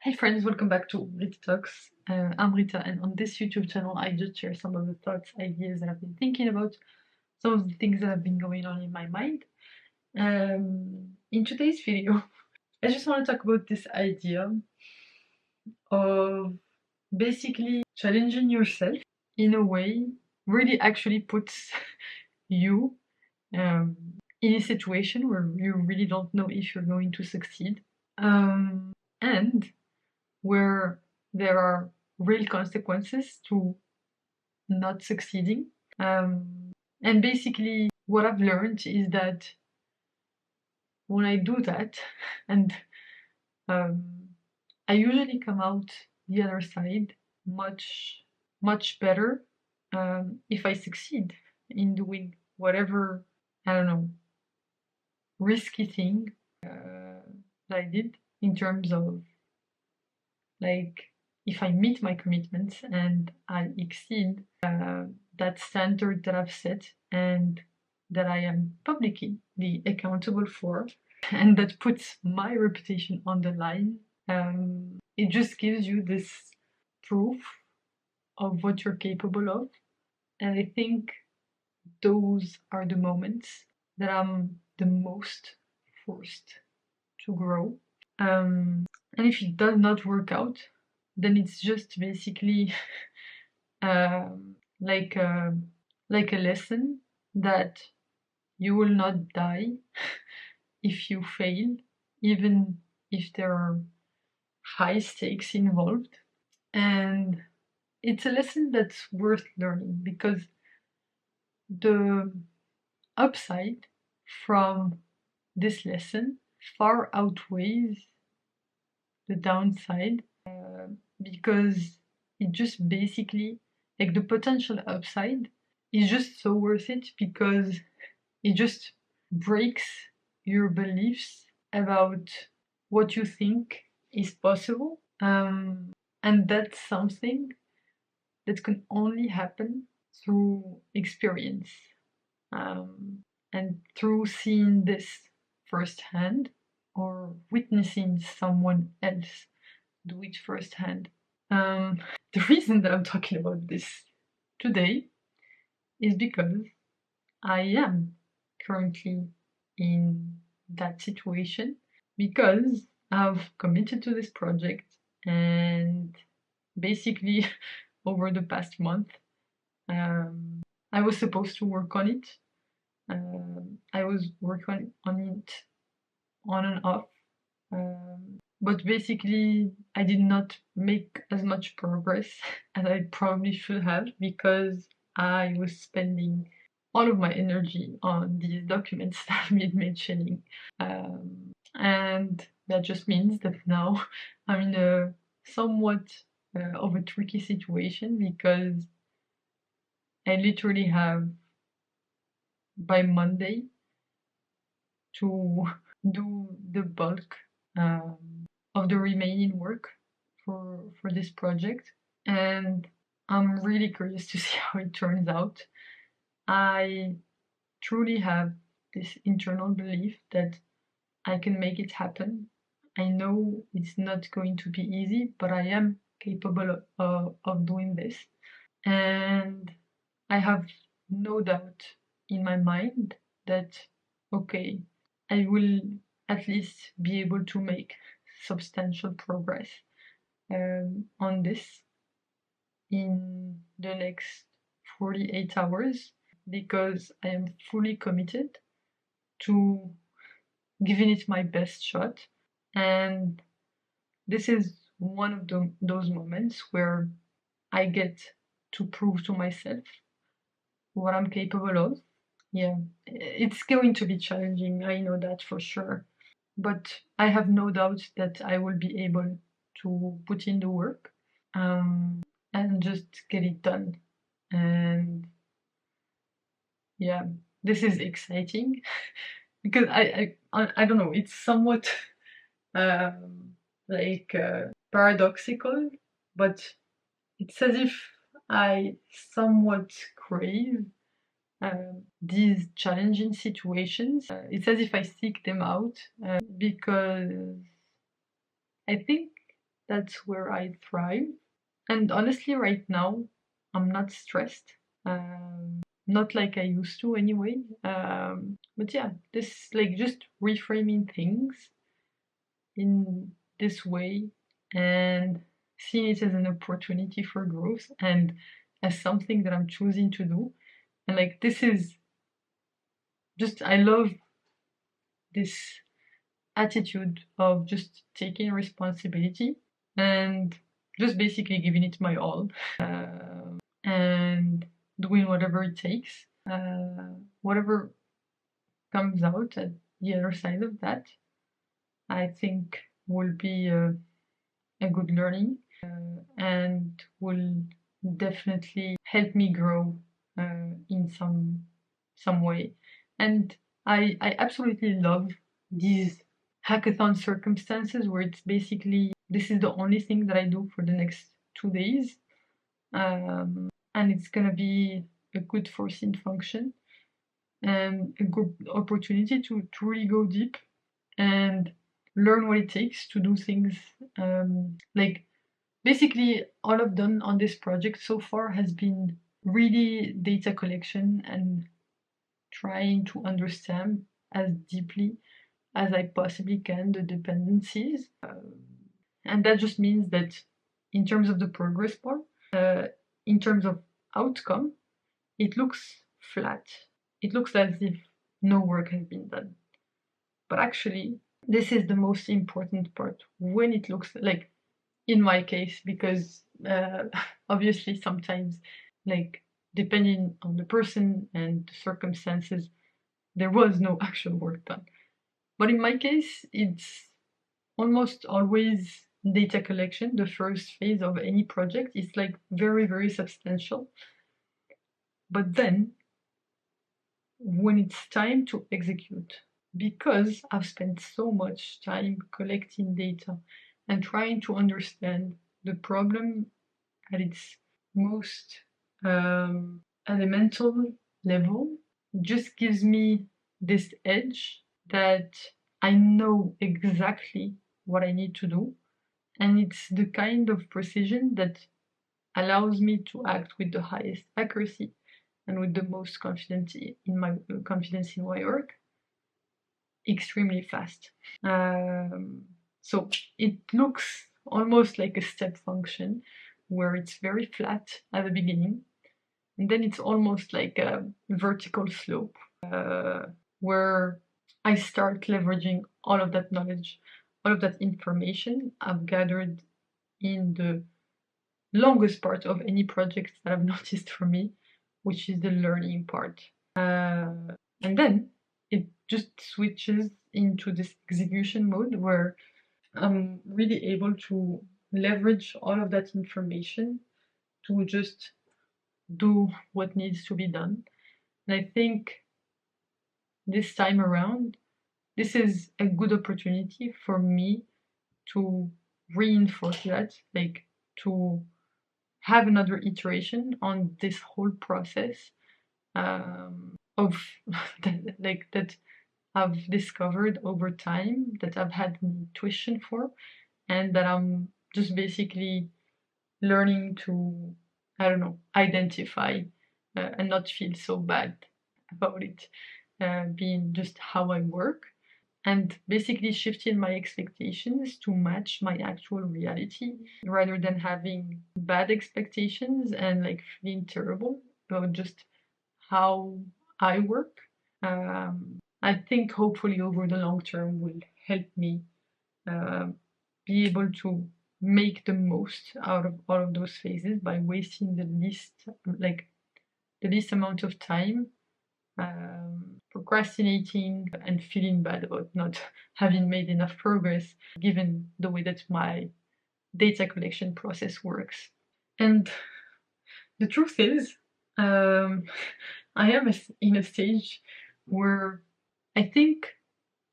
Hey friends, welcome back to Rita Talks. I'm Rita, and on this YouTube channel, I just share some of the thoughts, ideas that I've been thinking about, some of the things that have been going on in my mind. In today's video, I just want to talk about this idea of basically challenging yourself in a way really actually puts you um, in a situation where you really don't know if you're going to succeed. And where there are real consequences to not succeeding. And basically, what I've learned is that when I do that, and um, I usually come out the other side much better if I succeed in doing whatever, I don't know, risky thing that I did in terms of like if I meet my commitments and I exceed that standard that I've set and that I am publicly accountable for, and that puts my reputation on the line, it just gives you this proof of what you're capable of. And I think those are the moments that I'm the most forced to grow. And if it does not work out, then it's just basically um, like a, like a lesson that you will not die if you fail, even if there are high stakes involved. And it's a lesson that's worth learning because the upside from this lesson far outweighs the downside because it just basically, like, the potential upside is just so worth it because it just breaks your beliefs about what you think is possible. And that's something that can only happen through experience and through seeing this firsthand or witnessing someone else do it firsthand. The reason that I'm talking about this today is because I am currently in that situation because I've committed to this project, and basically over the past month I was supposed to work on it. I was working on it on and off, but basically I did not make as much progress as I probably should have because I was spending all of my energy on these documents that I've been mentioning. And that just means that now I'm in a somewhat of a tricky situation because I literally have by Monday to do the bulk of the remaining work for this project, and I'm really curious to see how it turns out. I truly have this internal belief that I can make it happen. I know it's not going to be easy, but I am capable of doing this, and I have no doubt in my mind that okay, I will at least be able to make substantial progress on this in the next 48 hours because I am fully committed to giving it my best shot. And this is one of those moments where I get to prove to myself what I'm capable of. Yeah, it's going to be challenging, I know that for sure. But I have no doubt that I will be able to put in the work and just get it done. And yeah, this is exciting because I don't know, it's somewhat like paradoxical, but it's as if I somewhat crave these challenging situations. It's as if I seek them out because I think That's where I thrive. And honestly, right now, I'm not stressed. Not like I used to anyway. But yeah, this like just reframing things in this way and seeing it as an opportunity for growth and as something that I'm choosing to do. And like this is just I love this attitude of just taking responsibility and just basically giving it my all, and doing whatever it takes, whatever comes out at the other side of that, I think will be a good learning, and will definitely help me grow in some way. And I absolutely love these hackathon circumstances where it's basically this is the only thing that I do for the next 2 days, and it's gonna be a good forcing function and a good opportunity to really go deep and learn what it takes to do things, like basically all I've done on this project so far has been really data collection and trying to understand as deeply as I possibly can the dependencies. And that just means that in terms of the progress bar, in terms of outcome, it looks flat. It looks as if no work has been done. But actually, this is the most important part when it looks like, in my case, because obviously sometimes, like, depending on the person and the circumstances, there was no actual work done. But in my case, it's almost always data collection. The first phase of any project is like very, very substantial. But then, when it's time to execute, because I've spent so much time collecting data and trying to understand the problem at its most elemental level, it just gives me this edge that I know exactly what I need to do. And it's the kind of precision that allows me to act with the highest accuracy and with the most confidence in my work extremely fast. So it looks almost like a step function where it's very flat at the beginning, and then it's almost like a vertical slope, where I start leveraging all of that knowledge, all of that information I've gathered in the longest part of any project that I've noticed for me, which is the learning part. And then it just switches into this execution mode where I'm really able to leverage all of that information to just do what needs to be done. And I think this time around, this is a good opportunity for me to reinforce that, like to have another iteration on this whole process, of that I've discovered over time, that I've had an intuition for, and that I'm just basically learning to, I don't know, identify, and not feel so bad about it, being just how I work, and basically shifting my expectations to match my actual reality rather than having bad expectations and like feeling terrible about just how I work. I think hopefully over the long term will help me uh, be able to make the most out of all of those phases by wasting the least amount of time, procrastinating and feeling bad about not having made enough progress given the way that my data collection process works. And the truth is, I am in a stage where I think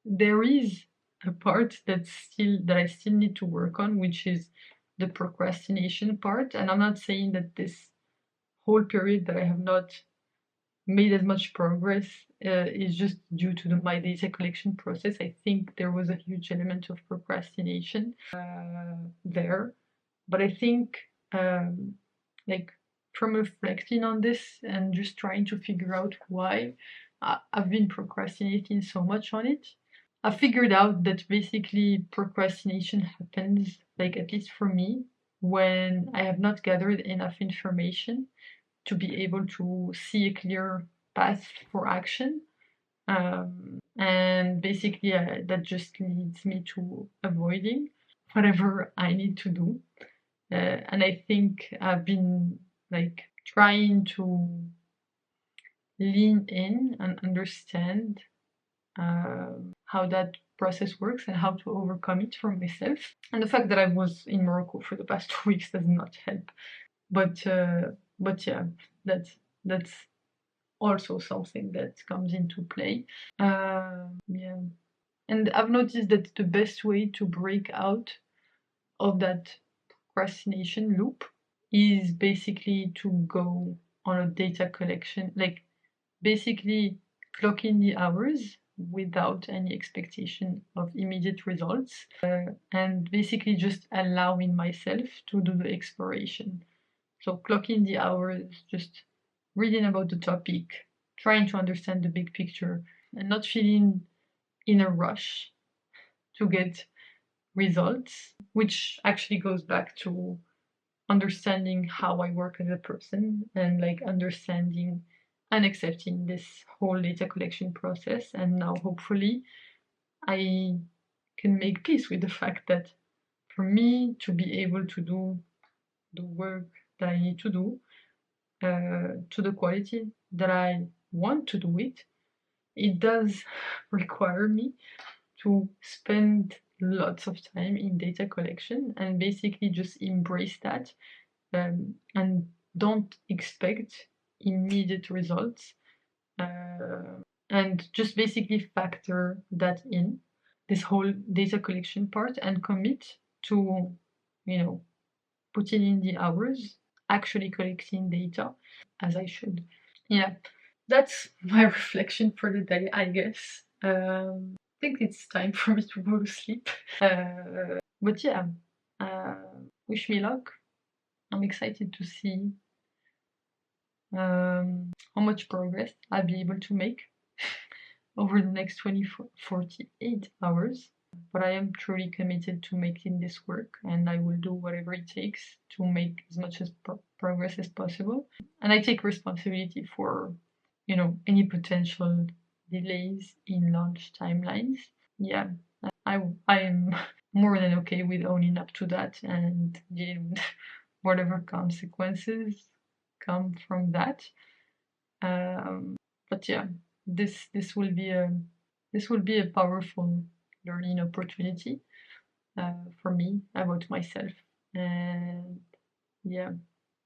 there is a part that I still need to work on, which is the procrastination part. And I'm not saying that this whole period that I have not made as much progress is just due to my data collection process. I think there was a huge element of procrastination there, but I think like from reflecting on this and just trying to figure out why I've been procrastinating so much on it, I figured out that basically procrastination happens, like at least for me, when I have not gathered enough information to be able to see a clear path for action. And basically, that just leads me to avoiding whatever I need to do. And I think I've been like trying to lean in and understand how that process works and how to overcome it for myself. And the fact that I was in Morocco for the past 2 weeks does not help. But yeah, that's also something that comes into play. Yeah, and I've noticed that the best way to break out of that procrastination loop is basically to go on a data collection, like basically clock in the hours without any expectation of immediate results, and basically just allowing myself to do the exploration. So clocking the hours, just reading about the topic, trying to understand the big picture, and not feeling in a rush to get results, which actually goes back to understanding how I work as a person and like understanding and accepting this whole data collection process. And now hopefully I can make peace with the fact that for me to be able to do the work that I need to do to the quality that I want to do it, it does require me to spend lots of time in data collection and basically just embrace that, and don't expect immediate results, and just basically factor that in, this whole data collection part, and commit to, you know, putting in the hours, actually collecting data as I should. Yeah, that's my reflection for the day, I guess. I think it's time for me to go to sleep. But yeah, wish me luck. I'm excited to see how much progress I'll be able to make over the next 48 hours. But I am truly committed to making this work, and I will do whatever it takes to make as much as progress as possible. And I take responsibility for, you know, any potential delays in launch timelines. Yeah, I am more than okay with owning up to that and dealing with whatever consequences come from that. But yeah, this will be a powerful learning opportunity for me about myself, and yeah,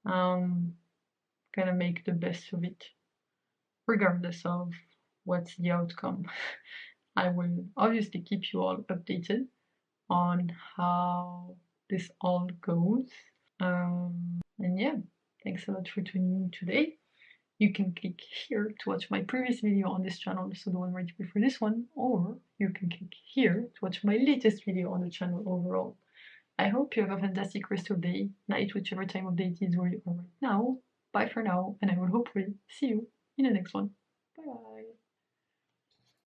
gonna make the best of it, regardless of what's the outcome. I will obviously keep you all updated on how this all goes. And yeah, thanks a lot for tuning in today. You can click here to watch my previous video on this channel, so the one right before this one, or you can click here to watch my latest video on the channel overall. I hope you have a fantastic rest of day, night, whichever time of day it is where you are right now. Bye for now, and I will hopefully see you in the next one. Bye bye.